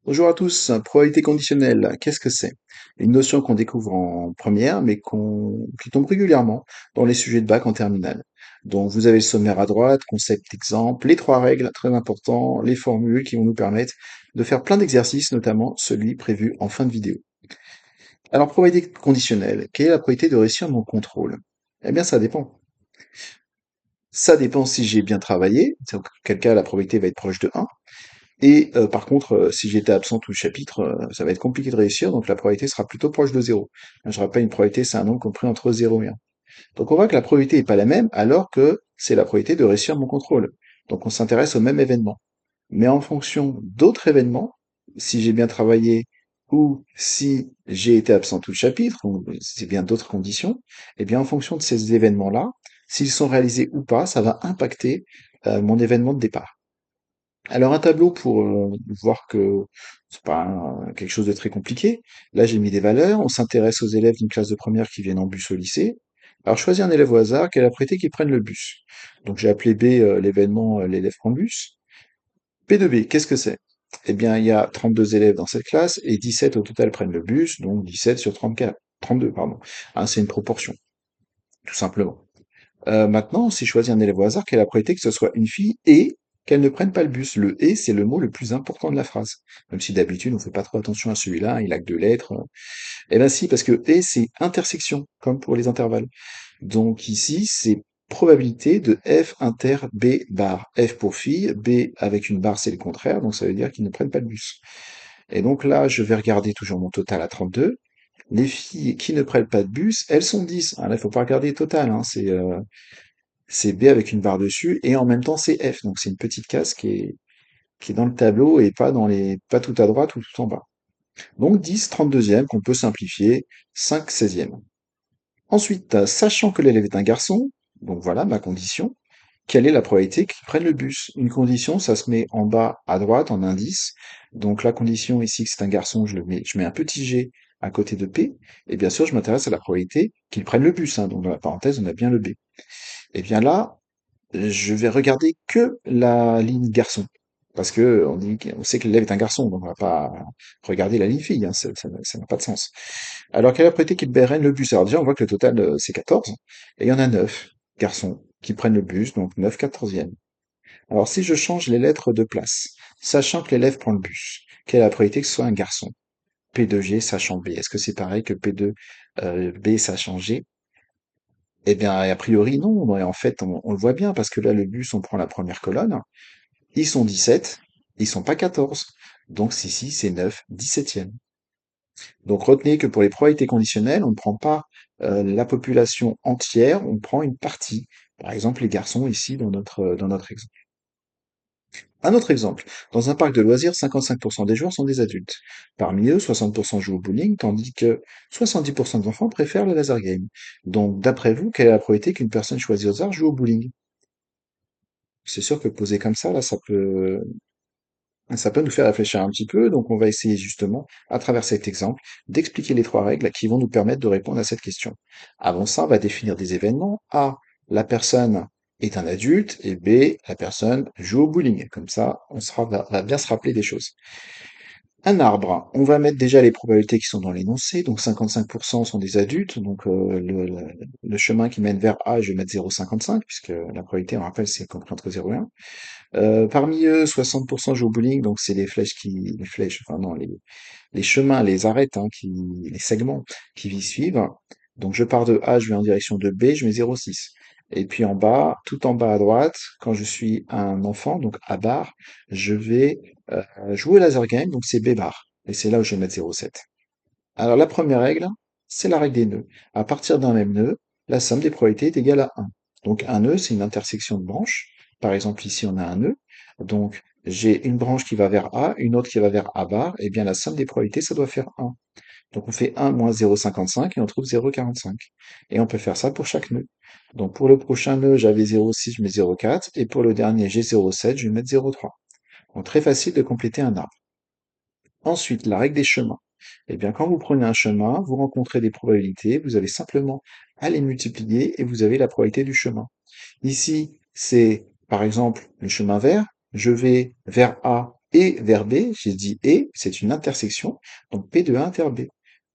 Bonjour à tous, probabilité conditionnelle, qu'est-ce que c'est? Une notion qu'on découvre en première, mais qui tombe régulièrement dans les sujets de bac en terminale. Donc vous avez le sommaire à droite, concept, exemple, les trois règles, très important, les formules qui vont nous permettre de faire plein d'exercices, notamment celui prévu en fin de vidéo. Alors probabilité conditionnelle, quelle est la probabilité de réussir mon contrôle? Eh bien ça dépend. Ça dépend si j'ai bien travaillé, dans quel cas la probabilité va être proche de 1. Et par contre, si j'étais absent tout le chapitre, ça va être compliqué de réussir, donc la probabilité sera plutôt proche de 0. Je rappelle, une probabilité, c'est un nombre compris entre 0 et 1. Donc on voit que la probabilité n'est pas la même, alors que c'est la probabilité de réussir mon contrôle. Donc on s'intéresse au même événement. Mais en fonction d'autres événements, si j'ai bien travaillé ou si j'ai été absent tout le chapitre, ou c'est bien d'autres conditions, eh bien en fonction de ces événements-là, s'ils sont réalisés ou pas, ça va impacter mon événement de départ. Alors un tableau pour voir que c'est pas quelque chose de très compliqué. Là, j'ai mis des valeurs. On s'intéresse aux élèves d'une classe de première qui viennent en bus au lycée. Alors, choisis un élève au hasard, quelle a prêté qu'il prenne le bus. Donc, j'ai appelé B l'événement l'élève prend le bus. P2B, qu'est-ce que c'est? Eh bien, il y a 32 élèves dans cette classe et 17 au total prennent le bus, donc 17 sur 34, 32, pardon. Hein, c'est une proportion, tout simplement. Maintenant, si je choisis un élève au hasard, quelle a probabilité que ce soit une fille et qu'elle ne prenne pas le bus? Le et, c'est le mot le plus important de la phrase. Même si d'habitude, on fait pas trop attention à celui-là, hein, il a que deux lettres. Eh ben si, parce que et, c'est intersection, comme pour les intervalles. Donc ici, c'est probabilité de F inter B bar. F pour fille, B avec une barre, c'est le contraire, donc ça veut dire qu'ils ne prennent pas le bus. Et donc là, je vais regarder toujours mon total à 32. Les filles qui ne prennent pas de bus, elles sont 10. Ah, là, il faut pas regarder le total, hein, c'est B avec une barre dessus, et en même temps c'est F. Donc c'est une petite case qui est dans le tableau et pas tout à droite ou tout en bas. Donc 10 32e qu'on peut simplifier, 5 16e. Ensuite, sachant que l'élève est un garçon, donc voilà ma condition, quelle est la probabilité qu'il prenne le bus? Une condition, ça se met en bas à droite en indice. Donc la condition ici que c'est un garçon, je mets un petit G à côté de P, et bien sûr je m'intéresse à la probabilité qu'il prenne le bus, hein. Donc dans la parenthèse, on a bien le B. Et bien là, je vais regarder que la ligne garçon. Parce que on sait que l'élève est un garçon, donc on va pas regarder la ligne fille, hein, ça n'a pas de sens. Alors quelle a la probabilité qu'il prenne le bus? Alors déjà, on voit que le total, c'est 14, et il y en a 9 garçons qui prennent le bus, donc 9 quatorzièmes. Alors si je change les lettres de place, sachant que l'élève prend le bus, quelle est la probabilité que ce soit un garçon? P2G sachant B. Est-ce que c'est pareil que P2 B sachant G? Eh bien, a priori, non. Et en fait, on le voit bien, parce que là, le bus, on prend la première colonne. Ils sont 17, ils sont pas 14. Donc, si, c'est 9, 17e. Donc, retenez que pour les probabilités conditionnelles, on ne prend pas la population entière, on prend une partie. Par exemple, les garçons, ici, dans notre exemple. Un autre exemple. Dans un parc de loisirs, 55% des joueurs sont des adultes. Parmi eux, 60% jouent au bowling, tandis que 70% des enfants préfèrent le laser game. Donc, d'après vous, quelle est la probabilité qu'une personne choisie au hasard joue au bowling? C'est sûr que posé comme ça, là, ça peut nous faire réfléchir un petit peu, donc on va essayer justement, à travers cet exemple, d'expliquer les trois règles qui vont nous permettre de répondre à cette question. Avant ça, on va définir des événements. A, la personne est un adulte, et B, la personne joue au bowling. Comme ça, va bien se rappeler des choses. Un arbre, on va mettre déjà les probabilités qui sont dans l'énoncé, donc 55% sont des adultes, donc le chemin qui mène vers A, je vais mettre 0,55, puisque la probabilité, on rappelle, c'est compris entre 0 et 1. Parmi eux, 60% jouent au bowling, donc c'est les flèches, enfin non, les chemins, les arêtes, hein, les segments qui y suivent. Donc je pars de A, je vais en direction de B, je mets 0,6. Et puis en bas, tout en bas à droite, quand je suis un enfant, donc à barre, je vais jouer au laser game, donc c'est B bar. Et c'est là où je vais mettre 0,7. Alors la première règle, c'est la règle des nœuds. À partir d'un même nœud, la somme des probabilités est égale à 1. Donc un nœud, c'est une intersection de branches. Par exemple, ici, on a un nœud. Donc j'ai une branche qui va vers A, une autre qui va vers A bar. Et bien la somme des probabilités, ça doit faire 1. Donc on fait 1 moins 0,55 et on trouve 0,45. Et on peut faire ça pour chaque nœud. Donc pour le prochain nœud, j'avais 0,6, je mets 0,4. Et pour le dernier, j'ai 0,7, je vais mettre 0,3. Donc très facile de compléter un arbre. Ensuite, la règle des chemins. Eh bien, quand vous prenez un chemin, vous rencontrez des probabilités, vous avez simplement à les multiplier et vous avez la probabilité du chemin. Ici, c'est par exemple le chemin vert. Je vais vers A, et vers B, j'ai dit et, c'est une intersection, donc P de A inter B.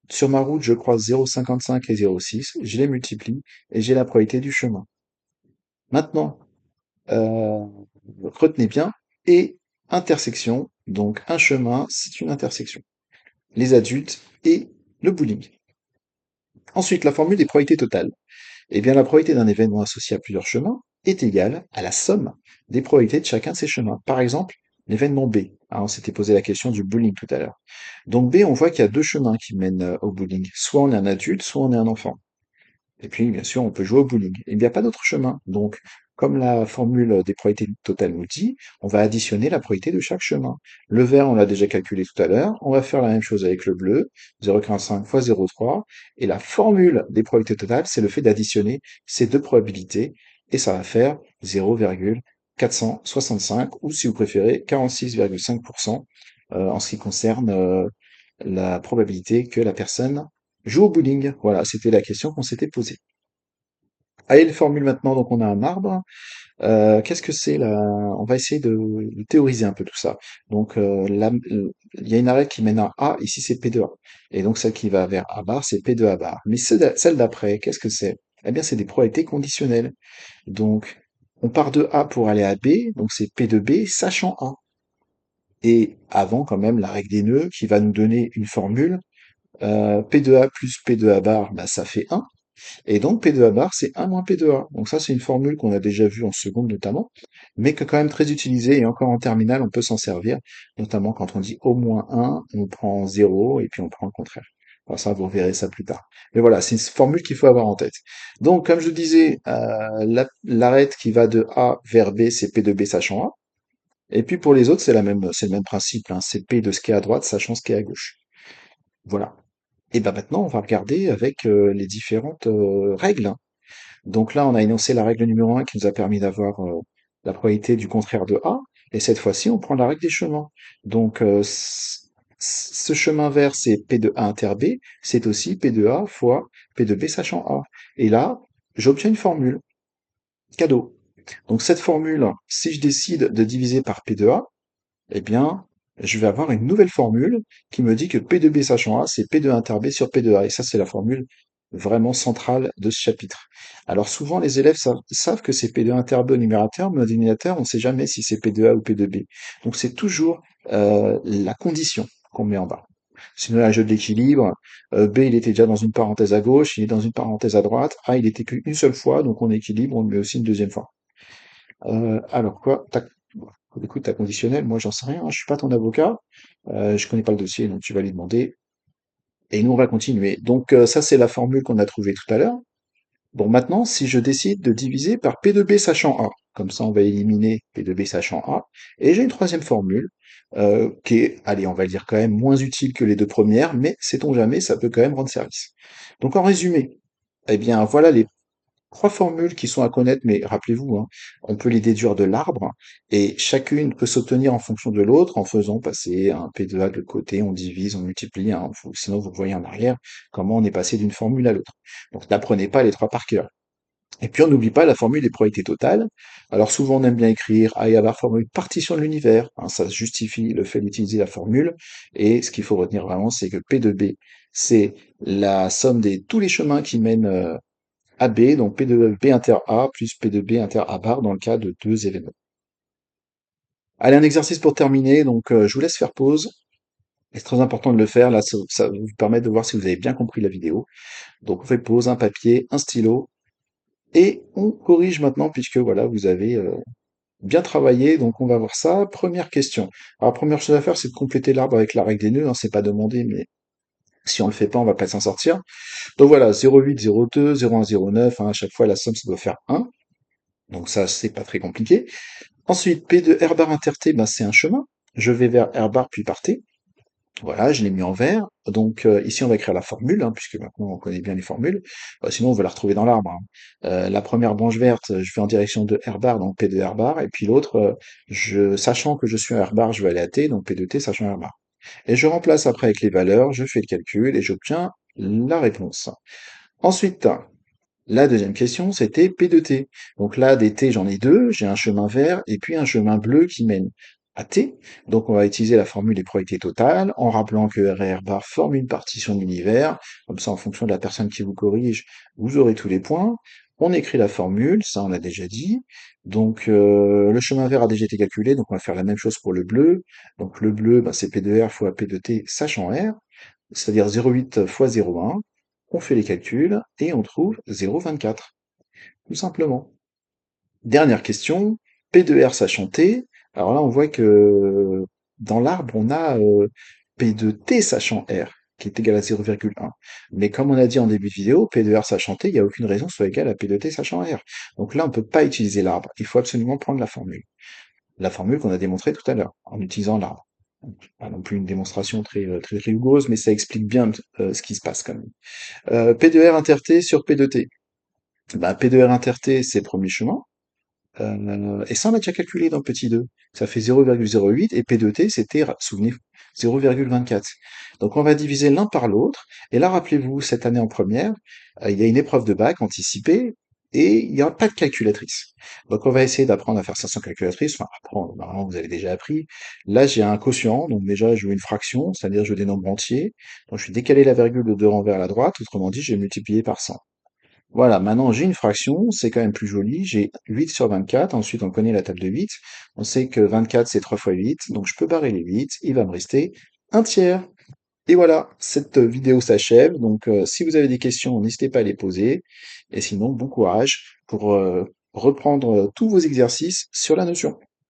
Sur ma route, je croise 0,55 et 0,6, je les multiplie et j'ai la probabilité du chemin. Maintenant, euh, retenez bien, et intersection, donc un chemin, c'est une intersection. Les adultes et le bowling. Ensuite, la formule des probabilités totales. Eh bien, la probabilité d'un événement associé à plusieurs chemins est égale à la somme des probabilités de chacun de ces chemins. Par exemple, l'événement B. Ah, on s'était posé la question du bowling tout à l'heure. Donc B, on voit qu'il y a deux chemins qui mènent au bowling. Soit on est un adulte, soit on est un enfant. Et puis, bien sûr, on peut jouer au bowling. Il n'y a pas d'autre chemin. Donc, comme la formule des probabilités totales nous dit, on va additionner la probabilité de chaque chemin. Le vert, on l'a déjà calculé tout à l'heure. On va faire la même chose avec le bleu, 0,45 fois 0,3. Et la formule des probabilités totales, c'est le fait d'additionner ces deux probabilités. Et ça va faire 0,465, ou si vous préférez, 46,5% en ce qui concerne la probabilité que la personne joue au bowling. Voilà, c'était la question qu'on s'était posée. Allez, les formules maintenant, donc on a un arbre. Qu'est-ce que c'est là? On va essayer de théoriser un peu tout ça. Donc il y a une arête qui mène à A, ici c'est P de A. Et donc celle qui va vers A bar, c'est P de A bar. Mais celle d'après, qu'est-ce que c'est? Eh bien, c'est des probabilités conditionnelles. Donc, on part de A pour aller à B, donc c'est P de B, sachant A. Et avant, quand même, la règle des nœuds qui va nous donner une formule. P de A plus P de A bar, bah, ça fait 1. Et donc P de A bar, c'est 1 moins P de A. Donc ça, c'est une formule qu'on a déjà vue en seconde notamment, mais qui est quand même très utilisée et encore en terminale, on peut s'en servir, notamment quand on dit au moins 1, on prend 0 et puis on prend le contraire. Alors ça, vous verrez ça plus tard. Mais voilà, c'est une formule qu'il faut avoir en tête. Donc, comme je disais, l'arête qui va de A vers B, c'est P de B sachant A. Et puis pour les autres, c'est le même principe, hein. C'est P de ce qui est à droite sachant ce qui est à gauche. Voilà. Et ben maintenant, on va regarder avec les différentes règles. Donc là, on a énoncé la règle numéro 1 qui nous a permis d'avoir la probabilité du contraire de A. Et cette fois-ci, on prend la règle des chemins. Donc ce chemin vert, c'est P de A inter B, c'est aussi P de A fois P de B sachant A. Et là, j'obtiens une formule. Cadeau. Donc cette formule, si je décide de diviser par P de A, eh bien, je vais avoir une nouvelle formule qui me dit que P de B sachant A, c'est P de inter B sur P de A. Et ça, c'est la formule vraiment centrale de ce chapitre. Alors souvent, les élèves savent que c'est P de inter B au numérateur, mais au dénominateur, on ne sait jamais si c'est P de A ou P de B. Donc c'est toujours la condition qu'on met en bas. Sinon, un jeu de l'équilibre, B, il était déjà dans une parenthèse à gauche, il est dans une parenthèse à droite, A, il était qu'une seule fois, donc on équilibre, on le met aussi une deuxième fois. Alors quoi? Écoute, ta conditionnel, moi j'en sais rien, hein, je suis pas ton avocat, je connais pas le dossier, donc tu vas lui demander. Et nous on va continuer. Donc ça c'est la formule qu'on a trouvée tout à l'heure. Bon maintenant, si je décide de diviser par P de B sachant A, comme ça on va éliminer P de B sachant A, et j'ai une troisième formule qui est, allez, on va le dire quand même moins utile que les deux premières, mais sait-on jamais, ça peut quand même rendre service. Donc en résumé, eh bien voilà les trois formules qui sont à connaître, mais rappelez-vous, hein, on peut les déduire de l'arbre, et chacune peut s'obtenir en fonction de l'autre en faisant passer un P de A de l'autre côté, on divise, on multiplie, hein, sinon vous voyez en arrière comment on est passé d'une formule à l'autre. Donc n'apprenez pas les trois par cœur. Et puis on n'oublie pas la formule des probabilités totales. Alors souvent on aime bien écrire A et avoir formule partition de l'univers, hein, ça justifie le fait d'utiliser la formule, et ce qu'il faut retenir vraiment, c'est que P de B, c'est la somme des tous les chemins qui mènent AB, donc P de B inter A plus P de B inter A bar dans le cas de deux événements. Allez, un exercice pour terminer, donc je vous laisse faire pause. C'est très important de le faire, là ça va vous permettre de voir si vous avez bien compris la vidéo. Donc on fait pause, un papier, un stylo, et on corrige maintenant puisque voilà, vous avez bien travaillé, donc on va voir ça. Première question. Alors première chose à faire, c'est de compléter l'arbre avec la règle des nœuds, hein, c'est pas demandé, mais si on le fait pas, on va pas s'en sortir. Donc voilà, 0,8, 0,2, 0,1, 0,9, hein, à chaque fois la somme ça doit faire 1. Donc ça, c'est pas très compliqué. Ensuite, P de R bar inter T, ben, c'est un chemin. Je vais vers R bar puis par T. Voilà, je l'ai mis en vert. Donc ici, on va écrire la formule, hein, puisque maintenant on connaît bien les formules. Sinon, on va la retrouver dans l'arbre, hein. La première branche verte, je vais en direction de R bar, donc P de R bar. Et puis l'autre, sachant que je suis à R bar, je vais aller à T, donc P de T, sachant R bar. Et je remplace après avec les valeurs, je fais le calcul et j'obtiens la réponse. Ensuite, la deuxième question, c'était P de T. Donc là, des T, j'en ai deux. J'ai un chemin vert et puis un chemin bleu qui mène. à t. Donc on va utiliser la formule des probabilités totales en rappelant que R et R bar forment une partition de l'univers. Comme ça, en fonction de la personne qui vous corrige, vous aurez tous les points. On écrit la formule, ça on l'a déjà dit. Donc le chemin vert a déjà été calculé, donc on va faire la même chose pour le bleu. Donc le bleu, ben, c'est P de R fois P de T sachant R, c'est-à-dire 0,8 fois 0,1. On fait les calculs et on trouve 0,24, tout simplement. Dernière question, P de R sachant T. Alors là, on voit que dans l'arbre, on a P de T sachant R, qui est égal à 0,1. Mais comme on a dit en début de vidéo, P de R sachant T, il n'y a aucune raison que ce soit égal à P de T sachant R. Donc là, on ne peut pas utiliser l'arbre. Il faut absolument prendre la formule. La formule qu'on a démontrée tout à l'heure, en utilisant l'arbre. Pas non plus une démonstration très rigoureuse, mais ça explique bien ce qui se passe quand même. P de R inter T sur P de T. Bah, P de R inter T, c'est le premier chemin. Et ça, on l'a déjà calculé dans le petit 2. Ça fait 0,08 et P2T, c'était, souvenez-vous, 0,24. Donc on va diviser l'un par l'autre. Et là, rappelez-vous, cette année en première, il y a une épreuve de bac anticipée et il n'y a pas de calculatrice. Donc on va essayer d'apprendre à faire ça sans calculatrice. Enfin, apprendre, normalement, vous avez déjà appris. Là, j'ai un quotient, donc déjà, je veux une fraction, c'est-à-dire je veux des nombres entiers. Donc je vais décaler la virgule de 2 rangs vers la droite, autrement dit, je vais multiplier par 100. Voilà, maintenant j'ai une fraction, c'est quand même plus joli, j'ai 8 sur 24, ensuite on connaît la table de 8, on sait que 24 c'est 3 fois 8, donc je peux barrer les 8, il va me rester un tiers. Et voilà, cette vidéo s'achève, donc si vous avez des questions, n'hésitez pas à les poser, et sinon bon courage pour reprendre tous vos exercices sur la notion.